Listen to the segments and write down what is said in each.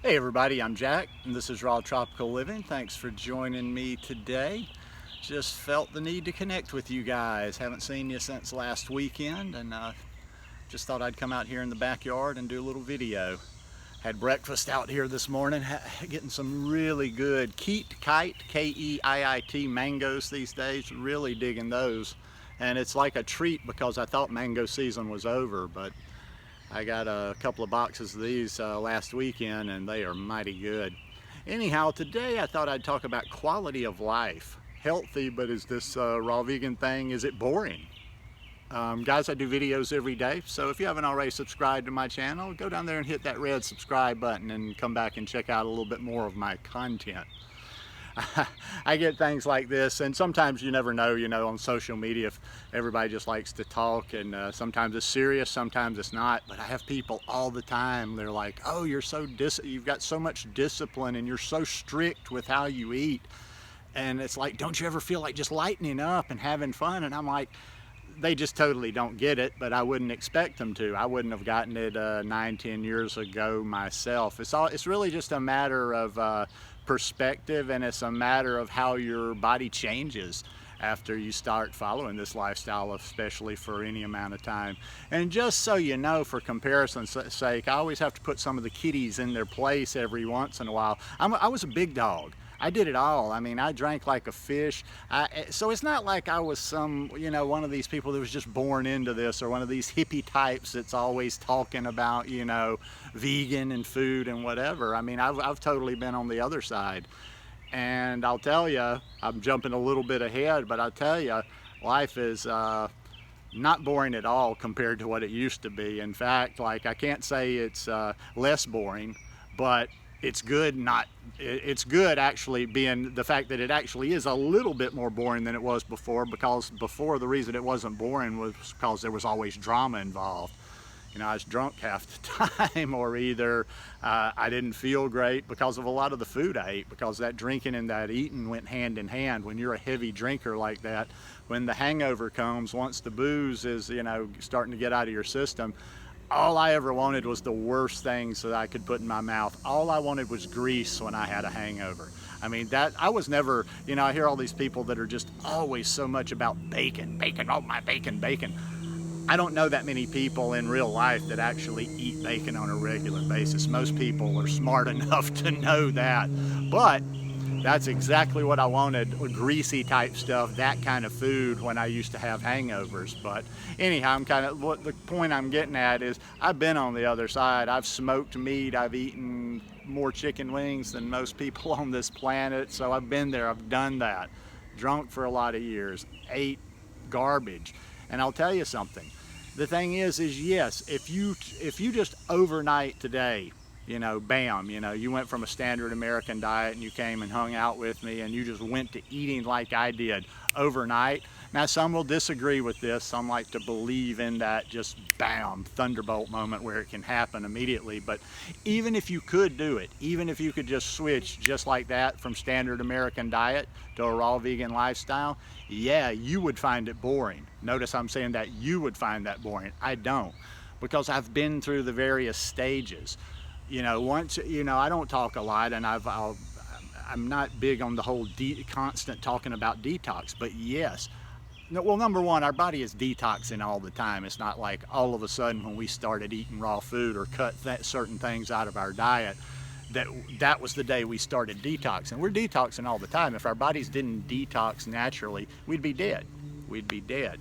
Hey everybody, I'm Jack and this is Raw Tropical Living. Thanks for joining me today. Just felt the need to connect with you guys. Haven't seen you since last weekend and just thought I'd come out here in the backyard and do a little video. Had breakfast out here this morning, getting some really good kite, K-E-I-I-T mangoes these days. Really digging those. And it's like a treat because I thought mango season was over, but I got a couple of boxes of these last weekend and they are mighty good. Anyhow, today I thought I'd talk about quality of life. Healthy, but is this raw vegan thing, is it boring? Guys, I do videos every day, so if you haven't already subscribed to my channel, go down there and hit that red subscribe button and come back and check out a little bit more of my content. I get things like this, and sometimes you never know, on social media, if everybody just likes to talk, and sometimes it's serious, sometimes it's not. But I have people all the time, they're like, oh, you've got so much discipline and you're so strict with how you eat. And it's like, don't you ever feel like just lightening up and having fun? And I'm like, they just totally don't get it, but I wouldn't expect them to. I wouldn't have gotten it 9-10 years ago myself. It's really just a matter of perspective, and it's a matter of how your body changes after you start following this lifestyle, especially for any amount of time. And just so you know, for comparison's sake, I always have to put some of the kitties in their place every once in a while. I was a big dog. I did it all. I mean, I drank like a fish. So it's not like I was one of these people that was just born into this, or one of these hippie types that's always talking about, vegan and food and whatever. I mean, I've totally been on the other side. And I'll tell you, I'm jumping a little bit ahead, but I'll tell you, life is not boring at all compared to what it used to be. In fact, I can't say it's less boring, but it's good actually, being the fact that it actually is a little bit more boring than it was before, because before the reason it wasn't boring was because there was always drama involved. I was drunk half the time, or either I didn't feel great because of a lot of the food I ate, because that drinking and that eating went hand in hand. When you're a heavy drinker like that, when the hangover comes, once the booze is starting to get out of your system, all I ever wanted was the worst things that I could put in my mouth. All I wanted was grease when I had a hangover. I mean, I was never, I hear all these people that are just always so much about bacon, oh my bacon. I don't know that many people in real life that actually eat bacon on a regular basis. Most people are smart enough to know that, but that's exactly what I wanted, greasy type stuff, that kind of food when I used to have hangovers. But anyhow, what the point I'm getting at is, I've been on the other side. I've smoked meat, I've eaten more chicken wings than most people on this planet. So I've been there, I've done that. Drunk for a lot of years, ate garbage. And I'll tell you something. The thing is yes, if you just overnight today, bam, you went from a standard American diet and you came and hung out with me and you just went to eating like I did overnight. Now, some will disagree with this. Some like to believe in that just bam, thunderbolt moment where it can happen immediately. But even if you could do it, even if you could just switch just like that from standard American diet to a raw vegan lifestyle, yeah, you would find it boring. Notice I'm saying that you would find that boring. I don't, because I've been through the various stages. Once, I don't talk a lot, and I'm not big on the whole constant talking about detox, but yes. Well, number one, our body is detoxing all the time. It's not like all of a sudden when we started eating raw food or cut certain things out of our diet, that was the day we started detoxing. We're detoxing all the time. If our bodies didn't detox naturally, we'd be dead. We'd be dead.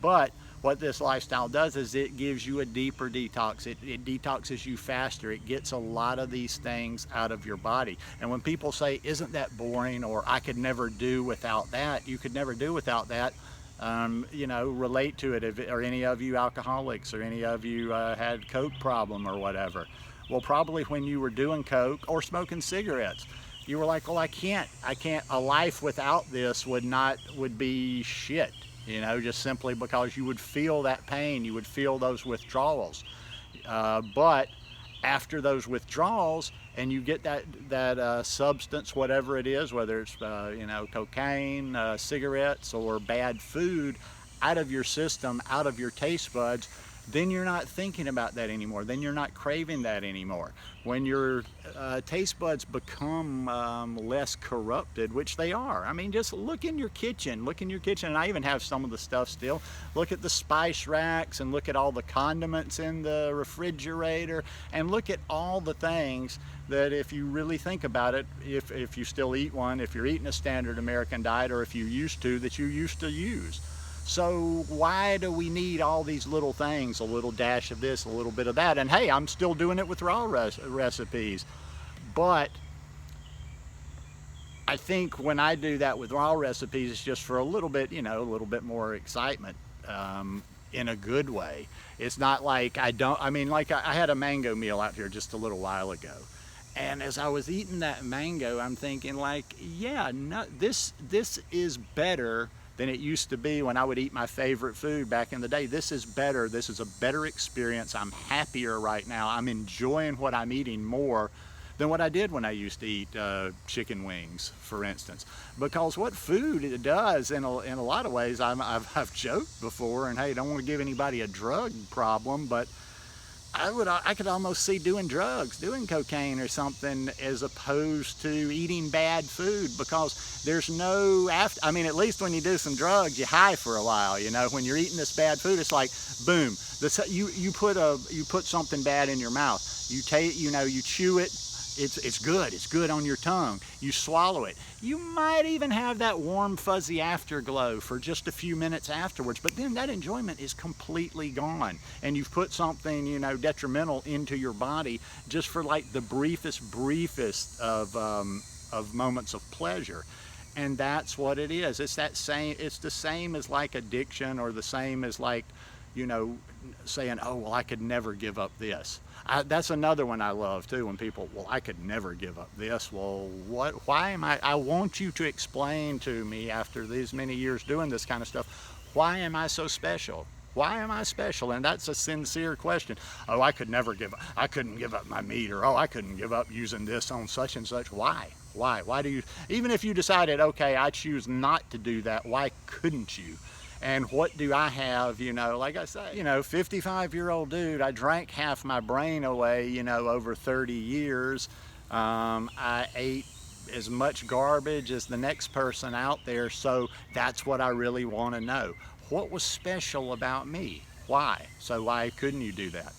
But what this lifestyle does is it gives you a deeper detox. It detoxes you faster. It gets a lot of these things out of your body. And when people say, isn't that boring, or I could never do without that, you could never do without that. Relate to it. Are any of you alcoholics, or any of you had Coke problem or whatever? Well, probably when you were doing Coke or smoking cigarettes, you were like, well, I can't, a life without this would be shit. Just simply because you would feel that pain, you would feel those withdrawals. But after those withdrawals, and you get that substance, whatever it is, whether it's cocaine, cigarettes, or bad food, out of your system, out of your taste buds, then you're not thinking about that anymore. Then you're not craving that anymore. When your taste buds become less corrupted, which they are. I mean, just look in your kitchen. Look in your kitchen, and I even have some of the stuff still. Look at the spice racks and look at all the condiments in the refrigerator, and look at all the things that, if you really think about it, if you still eat one, if you're eating a standard American diet, or if you used to, that you used to use. So why do we need all these little things, a little dash of this, a little bit of that? And hey, I'm still doing it with raw recipes. But I think when I do that with raw recipes, it's just for a little bit, a little bit more excitement, in a good way. It's not like I had a mango meal out here just a little while ago. And as I was eating that mango, I'm thinking like, yeah, no, this is better than it used to be when I would eat my favorite food back in the day. This is better. This is a better experience. I'm happier right now. I'm enjoying what I'm eating more than what I did when I used to eat chicken wings, for instance. Because what food it does in a lot of ways, I've joked before, and hey, don't want to give anybody a drug problem, but I could almost see doing drugs, doing cocaine or something, as opposed to eating bad food, because there's no at least when you do some drugs, you high for a while. When you're eating this bad food, it's like boom. You put something bad in your mouth. You chew it. It's good. It's good on your tongue. You swallow it. You might even have that warm, fuzzy afterglow for just a few minutes afterwards, but then that enjoyment is completely gone, and you've put something, detrimental into your body just for like the briefest of moments of pleasure. And that's what it is. It's the same as like addiction, or the same as like, saying, oh, well, I could never give up this. That's another one I love too, when people, well, I could never give up this. Well, why am I want you to explain to me, after these many years doing this kind of stuff, why am I so special? Why am I special? And that's a sincere question. Oh, I couldn't give up my meat, or oh, I couldn't give up using this on such and such. Why? Why do you, even if you decided, okay, I choose not to do that, why couldn't you? And what do I have, like I say, 55-year-old dude, I drank half my brain away, over 30 years. I ate as much garbage as the next person out there, so that's what I really want to know. What was special about me? Why? So why couldn't you do that?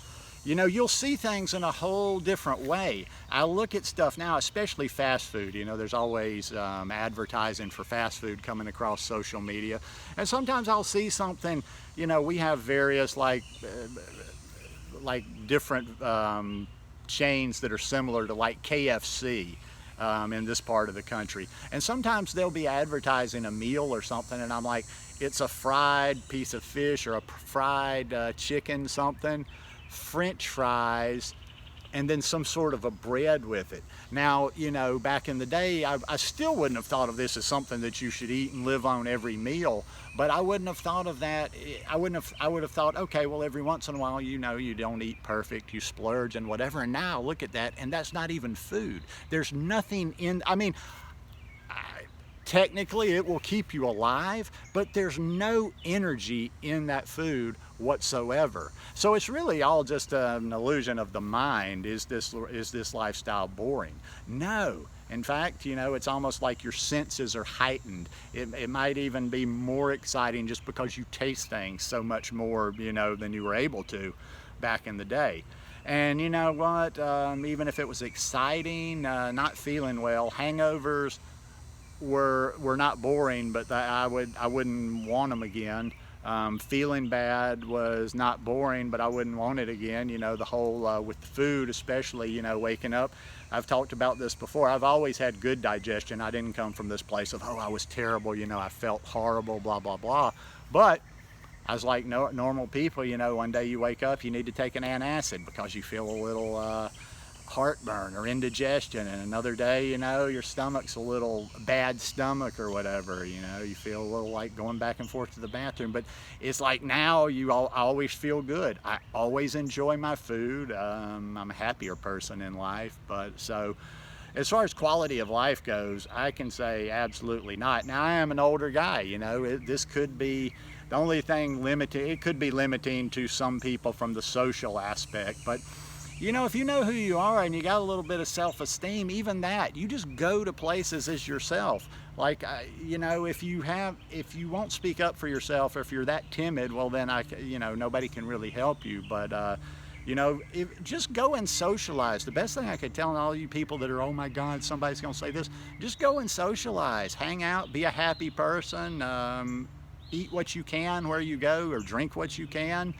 You'll see things in a whole different way. I look at stuff now, especially fast food. There's always advertising for fast food coming across social media. And sometimes I'll see something, we have various like different chains that are similar to like KFC in this part of the country. And sometimes they'll be advertising a meal or something, and I'm like, it's a fried piece of fish or a fried chicken something, French fries, and then some sort of a bread with it. Now, back in the day, I still wouldn't have thought of this as something that you should eat and live on every meal, but I wouldn't have thought of that. I would have thought, okay, well, every once in a while, you don't eat perfect, you splurge and whatever, and now look at that, and that's not even food. There's nothing in, technically it will keep you alive, but there's no energy in that food whatsoever. So it's really all just an illusion of the mind. Is this lifestyle boring? No. In fact, it's almost like your senses are heightened. It might even be more exciting just because you taste things so much more, than you were able to back in the day. And you know what? Even if it was exciting, not feeling well, hangovers were not boring, but I wouldn't want them again. Feeling bad was not boring, but I wouldn't want it again. The whole with the food, especially, waking up. I've talked about this before. I've always had good digestion. I didn't come from this place of, oh, I was terrible, I felt horrible, blah, blah, blah. But I was like normal people, one day you wake up, you need to take an antacid because you feel a little heartburn or indigestion, and another day, your stomach's a little bad stomach or whatever, you feel a little like going back and forth to the bathroom. But it's like now I always feel good. I always enjoy my food. I'm a happier person in life. But so as far as quality of life goes, I can say absolutely not. Now, I am an older guy, this could be The only thing limiting, it could be limiting to some people from the social aspect, but you know, if you know who you are and you got a little bit of self-esteem, even that, you just go to places as yourself. Like, you know, if you won't speak up for yourself, or if you're that timid, well then you know, nobody can really help you. But you know, just go and socialize. The best thing I could tell all you people that are, oh my God, somebody's gonna say this, just go and socialize, hang out, be a happy person, eat what you can where you go, or drink what you can,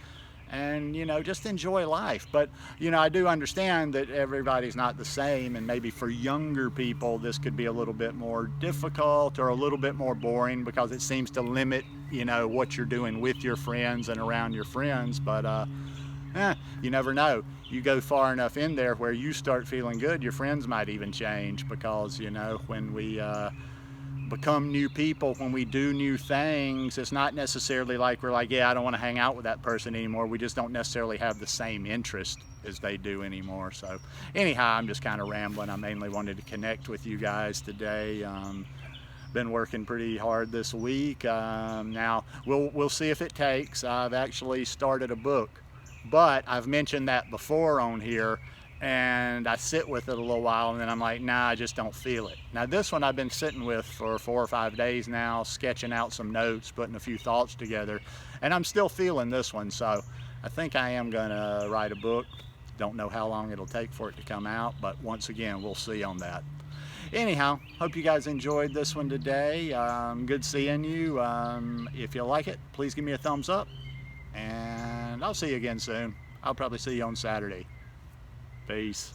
and you know, just enjoy life. But you know, I do understand that everybody's not the same, and maybe for younger people this could be a little bit more difficult or a little bit more boring, because it seems to limit, you know, what you're doing with your friends and around your friends. But you never know. You go far enough in there where you start feeling good, your friends might even change, because you know, when we become new people, when we do new things, it's not necessarily like we're like, yeah, I don't want to hang out with that person anymore. We just don't necessarily have the same interest as they do anymore. So anyhow, I'm just kind of rambling. I mainly wanted to connect with you guys today. Been working pretty hard this week. Now we'll see if it takes. I've actually started a book, but I've mentioned that before on here, and I sit with it a little while, and then I'm like, nah, I just don't feel it. Now this one I've been sitting with for 4 or 5 days now, sketching out some notes, putting a few thoughts together, and I'm still feeling this one. So I think I am gonna write a book. Don't know how long it'll take for it to come out, but once again, we'll see on that. Anyhow, hope you guys enjoyed this one today. Good seeing you. If you like it, please give me a thumbs up, and I'll see you again soon. I'll probably see you on Saturday. Peace.